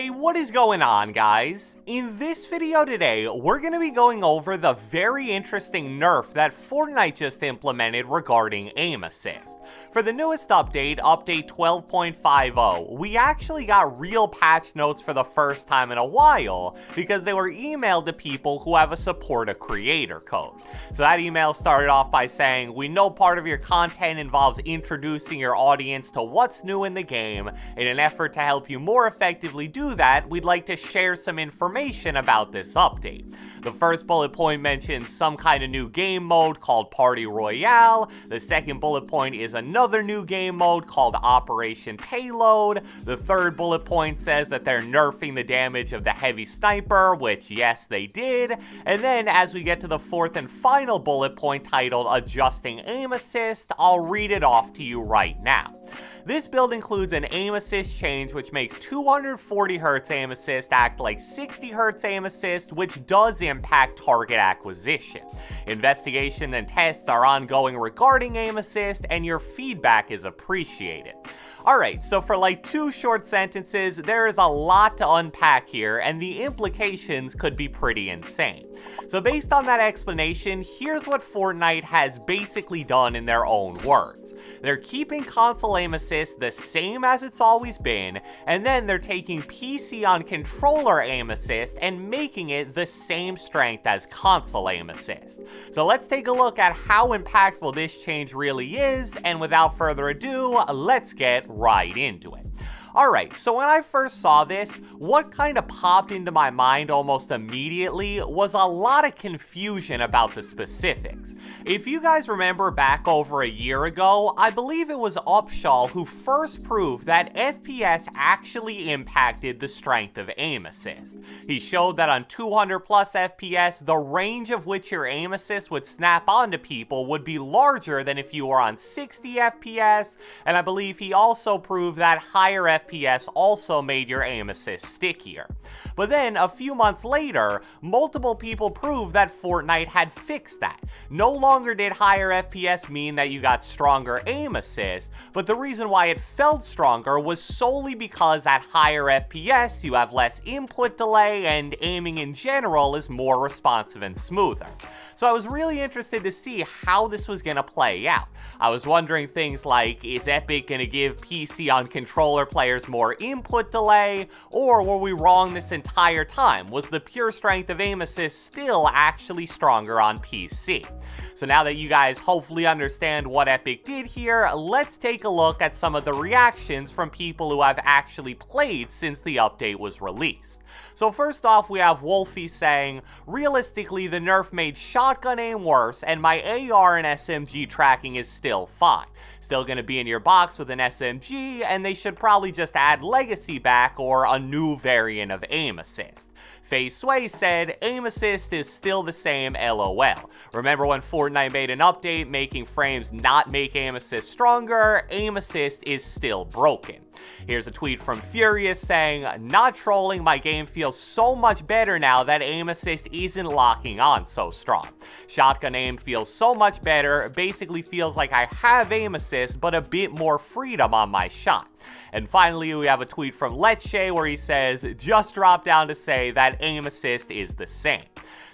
Hey, what is going on, guys? In this video today, we're going to be going over the very interesting nerf that Fortnite just implemented regarding aim assist. For the newest update, update 12.50, we actually got real patch notes for the first time in a while because they were emailed to people who have a support a creator code. So that email started off by saying, "We know part of your content involves introducing your audience to what's new in the game. In an effort to help you more effectively do that, we'd like to share some information about this update." The first bullet point mentions some kind of new game mode called Party Royale. The second bullet point is another new game mode called Operation Payload. The third bullet point says that they're nerfing the damage of the heavy sniper, which yes, they did. And then as we get to the fourth and final bullet point titled Adjusting Aim Assist, I'll read it off to you right now. This build includes an aim assist change which makes 240Hz aim assist act like 60Hz aim assist, which does impact target acquisition. Investigation and tests are ongoing regarding aim assist, and your feedback is appreciated. Alright, so for like 2 short sentences, there is a lot to unpack here, and the implications could be pretty insane. So based on that explanation, here's what Fortnite has basically done in their own words. They're keeping console aim assist the same as it's always been, and then they're taking PC on controller aim assist and making it the same strength as console aim assist. So let's take a look at how impactful this change really is, and without further ado, let's get right into it. Alright, so when I first saw this, what kind of popped into my mind almost immediately was a lot of confusion about the specifics. If you guys remember back over a year ago, I believe it was Upshaw who first proved that FPS actually impacted the strength of aim assist. He showed that on 200 plus FPS, the range of which your aim assist would snap onto people would be larger than if you were on 60 FPS, and I believe he also proved that higher FPS also made your aim assist stickier. But then, a few months later, multiple people proved that Fortnite had fixed that. No longer did higher FPS mean that you got stronger aim assist, but the reason why it felt stronger was solely because at higher FPS you have less input delay and aiming in general is more responsive and smoother. So I was really interested to see how this was going to play out. I was wondering things like, is Epic going to give PC on controller players more input delay, or were we wrong this entire time? Was the pure strength of aim assist still actually stronger on PC? So now that you guys hopefully understand what Epic did here, let's take a look at some of the reactions from people who have actually played since the update was released. So first off, we have Wolfie saying, "Realistically, the nerf made shotgun aim worse, and my AR and SMG tracking is still fine. Still gonna be in your box with an SMG, and they should probably just add Legacy back or a new variant of aim assist." Faye Sway said, "Aim assist is still the same, LOL. Remember when Fortnite made an update making frames not make aim assist stronger? Aim assist is still broken." Here's a tweet from Furious saying, "Not trolling, my game feels so much better now that aim assist isn't locking on so strong. Shotgun aim feels so much better, basically feels like I have aim assist but a bit more freedom on my shot." And finally, we have a tweet from Lecce where he says, "Just drop down to say that aim assist is the same."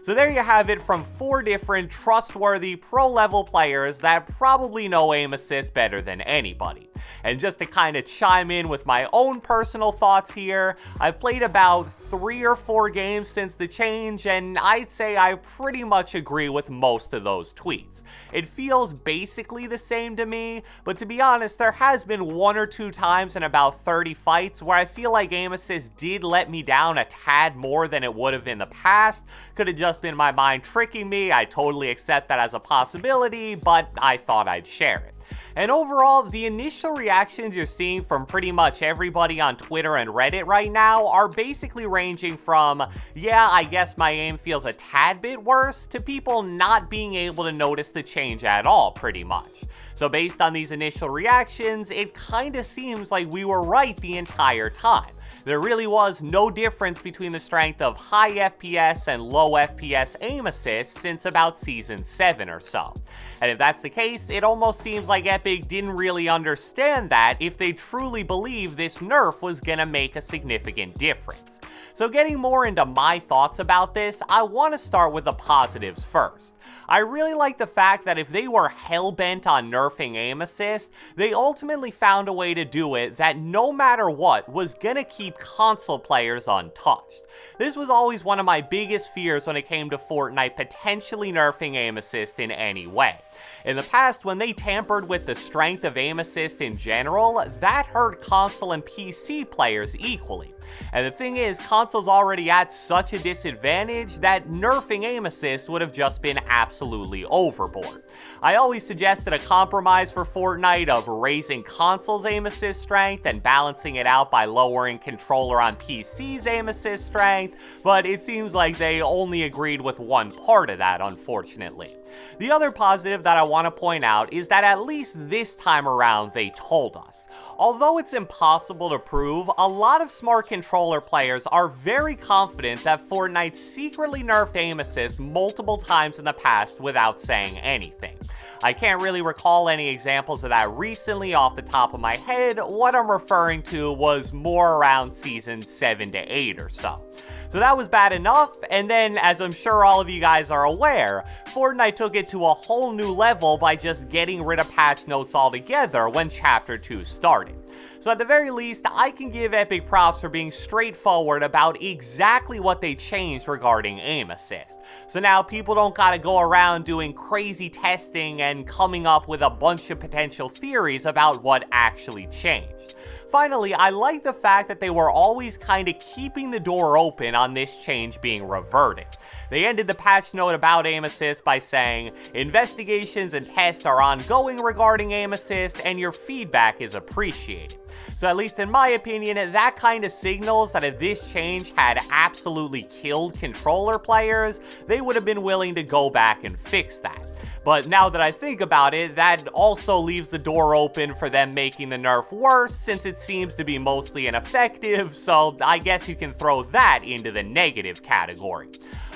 So there you have it from 4 different trustworthy pro-level players that probably know aim assist better than anybody. And just to kind of chime in with my own personal thoughts here, I've played about 3 or 4 games since the change, and I'd say I pretty much agree with most of those tweets. It feels basically the same to me, but to be honest, there has been 1 or 2 times in about 30 fights where I feel like aim assist did let me down a tad more than it would have in the past. Could have just been my mind tricking me. I totally accept that as a possibility, but I thought I'd share it. And overall, the initial reactions you're seeing from pretty much everybody on Twitter and Reddit right now are basically ranging from, "Yeah, I guess my aim feels a tad bit worse," to people not being able to notice the change at all, pretty much. So based on these initial reactions, it kinda seems like we were right the entire time. There really was no difference between the strength of high FPS and low FPS aim assist since about Season 7 or so. And if that's the case, it almost seems like Epic didn't really understand that if they truly believed this nerf was gonna make a significant difference. So getting more into my thoughts about this, I want to start with the positives first. I really like the fact that if they were hell-bent on nerfing aim assist, they ultimately found a way to do it that no matter what was gonna keep console players untouched. This was always one of my biggest fears when it came to Fortnite potentially nerfing aim assist in any way. In the past, when they tampered with the strength of aim assist in general, that hurt console and PC players equally. And the thing is, console's already at such a disadvantage that nerfing aim assist would have just been absolutely overboard. I always suggested a compromise for Fortnite of raising console's aim assist strength and balancing it out by lowering controller on PC's aim assist strength, but it seems like they only agreed with one part of that, unfortunately. The other positive that I want to point out is that at least this time around they told us. Although it's impossible to prove, a lot of smart controller players are very confident that Fortnite secretly nerfed aim assist multiple times in the past without saying anything. I can't really recall any examples of that recently off the top of my head. What I'm referring to was more around Season 7 to 8 or so. So that was bad enough, and then, as I'm sure all of you guys are aware, Fortnite took it to a whole new level by just getting rid of patch notes altogether when Chapter 2 started. So at the very least, I can give Epic props for being straightforward about exactly what they changed regarding aim assist. So now people don't gotta go around doing crazy testing and coming up with a bunch of potential theories about what actually changed. Finally, I like the fact that they were always kinda keeping the door open on this change being reverted. They ended the patch note about aim assist by saying, investigations and tests are ongoing regarding aim assist and your feedback is appreciated. So at least in my opinion, that kind of signals that if this change had absolutely killed controller players, they would have been willing to go back and fix that. But now that I think about it, that also leaves the door open for them making the nerf worse since it seems to be mostly ineffective, so I guess you can throw that into the negative category.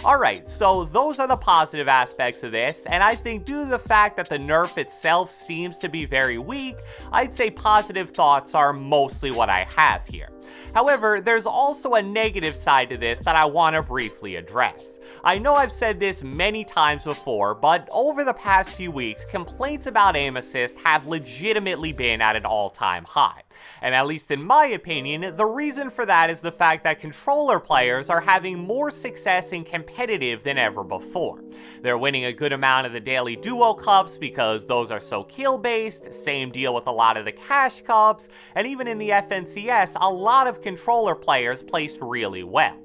Alright, so those are the positive aspects of this, and I think due to the fact that the nerf itself seems to be very weak, I'd say positive thoughts are mostly what I have here. However, there's also a negative side to this that I want to briefly address. I know I've said this many times before, but over the past few weeks, complaints about aim assist have legitimately been at an all-time high. And at least in my opinion, the reason for that is the fact that controller players are having more success in competitive than ever before. They're winning a good amount of the daily duo cups because those are so kill-based, same deal with a lot of the cash cups, and even in the FNCS, a lot of controller players placed really well.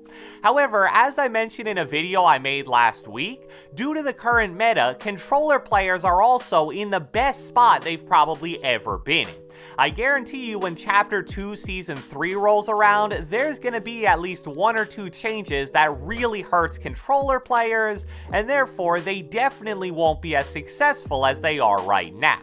However, as I mentioned in a video I made last week, due to the current meta, controller players are also in the best spot they've probably ever been in. I guarantee you when Chapter 2 Season 3 rolls around, there's gonna be at least one or two changes that really hurts controller players, and therefore they definitely won't be as successful as they are right now.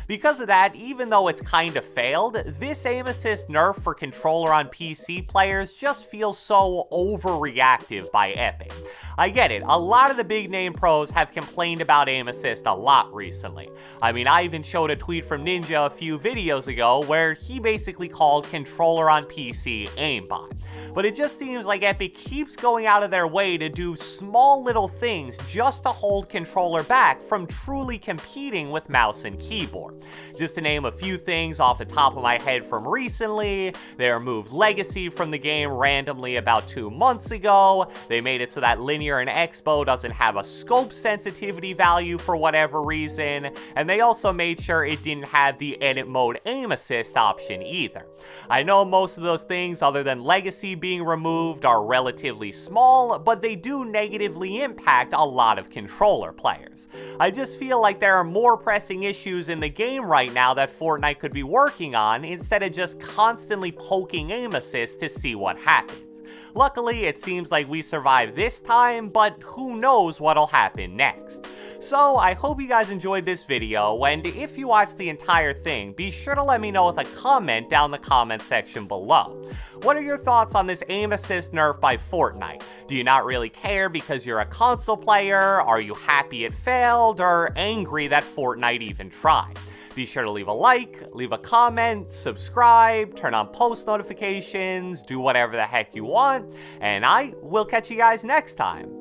Because of that, even though it's kinda failed, this aim assist nerf for controller on PC players just feels so overreactive by Epic. I get it, a lot of the big name pros have complained about aim assist a lot recently. I mean, I even showed a tweet from Ninja a few videos ago where he basically called controller on PC aimbot. But it just seems like Epic keeps going out of their way to do small little things just to hold controller back from truly competing with mouse and keyboard. Just to name a few things off the top of my head from recently, they removed Legacy from the game randomly about 2 months ago, they made it so that Linear and Expo doesn't have a scope sensitivity value for whatever reason, and they also made sure it didn't have the edit mode aim assist option either. I know most of those things other than Legacy being removed are relatively small, but they do negatively impact a lot of controller players. I just feel like there are more pressing issues in the game right now that Fortnite could be working on instead of just constantly poking aim assist to see what happens. Luckily, it seems like we survived this time, but who knows what'll happen next. So I hope you guys enjoyed this video, and if you watched the entire thing, be sure to let me know with a comment down the comment section below. What are your thoughts on this aim assist nerf by Fortnite? Do you not really care because you're a console player? Are you happy it failed, or angry that Fortnite even tried? Be sure to leave a like, leave a comment, subscribe, turn on post notifications, do whatever the heck you want, and I will catch you guys next time.